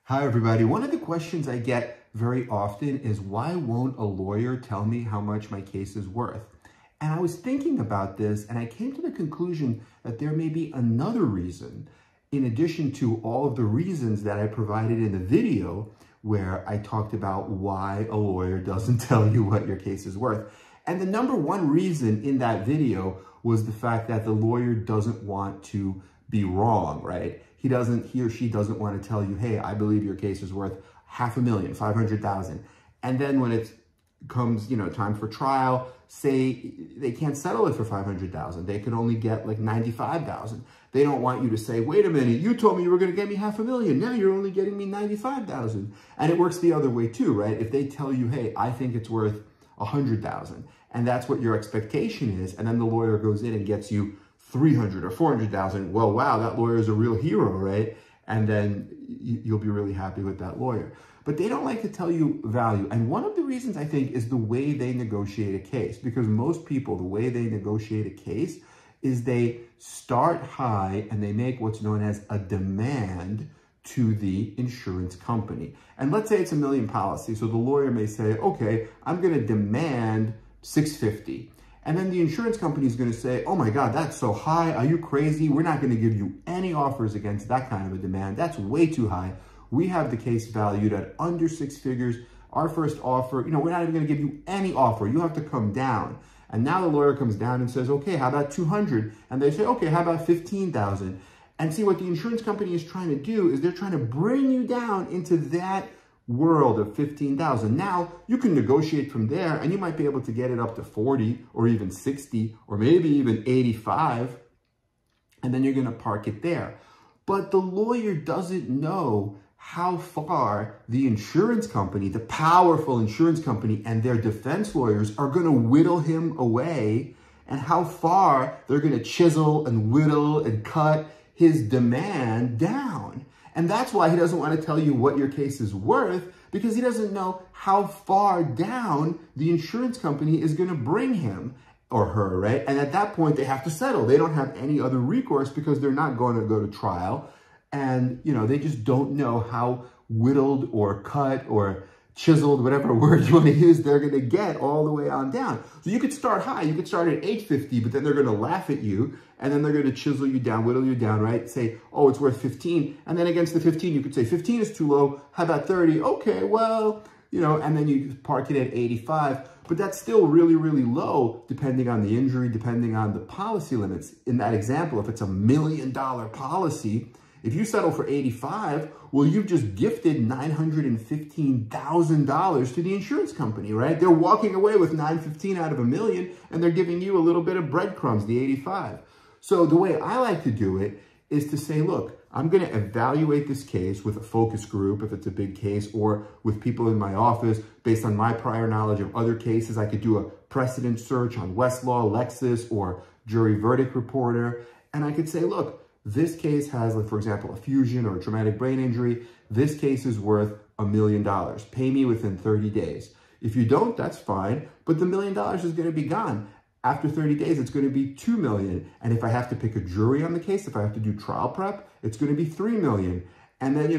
Hi, everybody. One of the questions I get very often is, why won't a lawyer tell me how much my case is worth? And I was thinking about this, and I came to the conclusion that there may be another reason, in addition to all of the reasons that I provided in the video where I talked about why a lawyer doesn't tell you what your case is worth. And the number one reason in that video was the fact that the lawyer doesn't want to be wrong, right? He or she doesn't want to tell you, hey, I believe your case is worth $500,000, $500,000. And then when it comes, time for trial, say they can't settle it for $500,000. They could only get like $95,000. They don't want you to say, wait a minute, you told me you were going to get me $500,000. Now you're only getting me $95,000. And it works the other way too, right? If they tell you, hey, I think it's worth $100,000, and that's what your expectation is, and then the lawyer goes in and gets you $300,000 or $400,000. Well, wow, that lawyer is a real hero, right? And then you'll be really happy with that lawyer. But they don't like to tell you value. And one of the reasons, I think, is the way they negotiate a case. Because most people, the way they negotiate a case is they start high and they make what's known as a demand to the insurance company. And let's say it's $1 million policy. So the lawyer may say, okay, I'm going to demand $650,000. And then the insurance company is going to say, oh my God, that's so high. Are you crazy? We're not going to give you any offers against that kind of a demand. That's way too high. We have the case valued at under 6 figures. Our first offer, we're not even going to give you any offer. You have to come down. And now the lawyer comes down and says, okay, how about 200? And they say, okay, how about 15,000? And see, what the insurance company is trying to do is they're trying to bring you down into that world of 15,000. Now you can negotiate from there, and you might be able to get it up to 40 or even 60 or maybe even 85, and then you're going to park it there. But the lawyer doesn't know how far the insurance company, the powerful insurance company, and their defense lawyers are going to whittle him away, and how far they're going to chisel and whittle and cut his demand down. And that's why he doesn't want to tell you what your case is worth, because he doesn't know how far down the insurance company is going to bring him or her, right? And at that point, they have to settle. They don't have any other recourse because they're not going to go to trial. And, they just don't know how whittled or cut or chiseled, whatever word you want to use, they're going to get all the way on down. So you could start high. You could start at $850, but then they're going to laugh at you, and then they're going to chisel you down, whittle you down, right? Say, oh, it's worth 15. And then against the 15, you could say 15 is too low. How about 30? Okay, well, and then you park it at 85. But that's still really, really low, depending on the injury, depending on the policy limits. In that example, if it's $1 million policy, if you settle for 85, well, you've just gifted $915,000 to the insurance company, right? They're walking away with $915 out of $1 million, and they're giving you a little bit of breadcrumbs, the 85. So the way I like to do it is to say, look, I'm going to evaluate this case with a focus group, if it's a big case, or with people in my office based on my prior knowledge of other cases. I could do a precedent search on Westlaw, Lexis, or Jury Verdict Reporter, and I could say, look, this case has, like, for example, a fusion or a traumatic brain injury. This case is worth $1 million. Pay me within 30 days. If you don't, that's fine, but the $1 million is going to be gone. After 30 days, it's going to be $2 million. And if I have to pick a jury on the case, if I have to do trial prep, it's going to be $3 million. And then,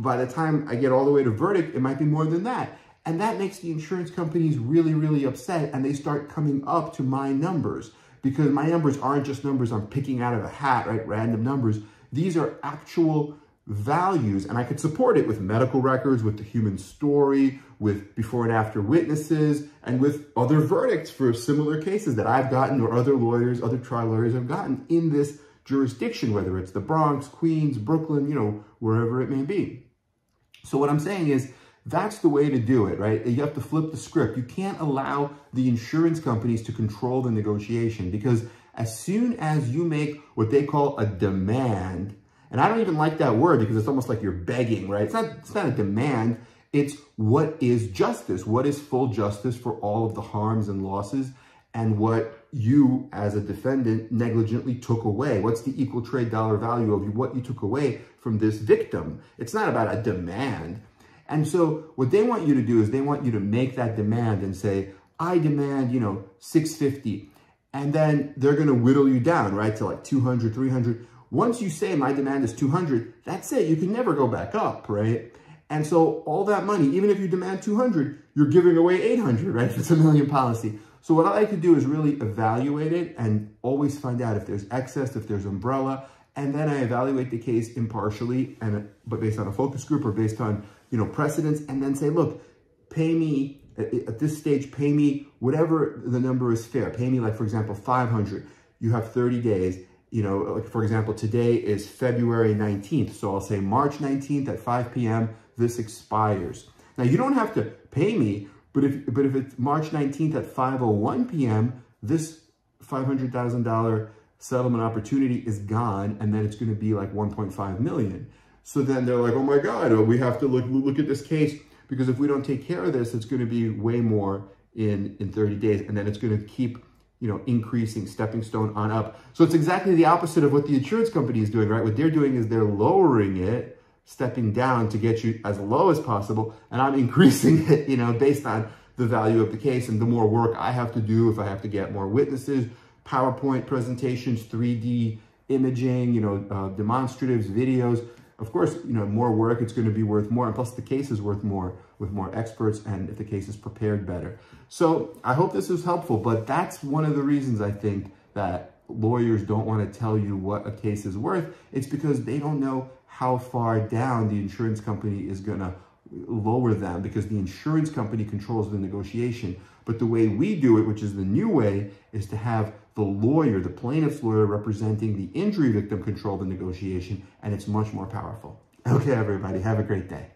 by the time I get all the way to verdict, it might be more than that. And that makes the insurance companies really, really upset, and they start coming up to my numbers. Because my numbers aren't just numbers I'm picking out of a hat, right? Random numbers. These are actual values, and I could support it with medical records, with the human story, with before and after witnesses, and with other verdicts for similar cases that I've gotten, or other lawyers, other trial lawyers have gotten in this jurisdiction, whether it's the Bronx, Queens, Brooklyn, wherever it may be. So what I'm saying is, that's the way to do it, right? You have to flip the script. You can't allow the insurance companies to control the negotiation, because as soon as you make what they call a demand, and I don't even like that word because it's almost like you're begging, right? It's not a demand. It's what is justice? What is full justice for all of the harms and losses, and what you as a defendant negligently took away? What's the equal trade dollar value of what you took away from this victim? It's not about a demand. And so what they want you to do is they want you to make that demand and say, I demand, $650. And then they're going to whittle you down, right, to like 200, 300. Once you say my demand is 200, that's it. You can never go back up, right? And so all that money, even if you demand 200, you're giving away 800, right? If it's a $1 million policy. So what I like to do is really evaluate it and always find out if there's excess, if there's umbrella, and then I evaluate the case impartially, but based on a focus group or based on, precedents, and then say, look, pay me at this stage, pay me whatever the number is fair. Pay me, like, for example, 500. You have 30 days. Like, for example, today is February 19th. So I'll say March 19th at 5 p.m., this expires. Now, you don't have to pay me, but if it's March 19th at 5:01 p.m., this $500,000 settlement opportunity is gone, and then it's going to be like 1.5 million. So then they're like, oh my God, we have to look at this case, because if we don't take care of this, it's going to be way more in 30 days, and then it's going to keep, increasing, stepping stone on up. So it's exactly the opposite of what the insurance company is doing, right? What they're doing is they're lowering it, stepping down to get you as low as possible, and I'm increasing it, based on the value of the case and the more work I have to do, if I have to get more witnesses, PowerPoint presentations, 3D imaging, demonstratives, videos. Of course, more work, it's going to be worth more, and plus the case is worth more with more experts, and if the case is prepared better. So I hope this is helpful, but that's one of the reasons I think that lawyers don't want to tell you what a case is worth. It's because they don't know how far down the insurance company is going to lower them, because the insurance company controls the negotiation. But the way we do it, which is the new way, is to have the lawyer, the plaintiff's lawyer, representing the injury victim control the negotiation, and it's much more powerful. Okay, everybody, have a great day.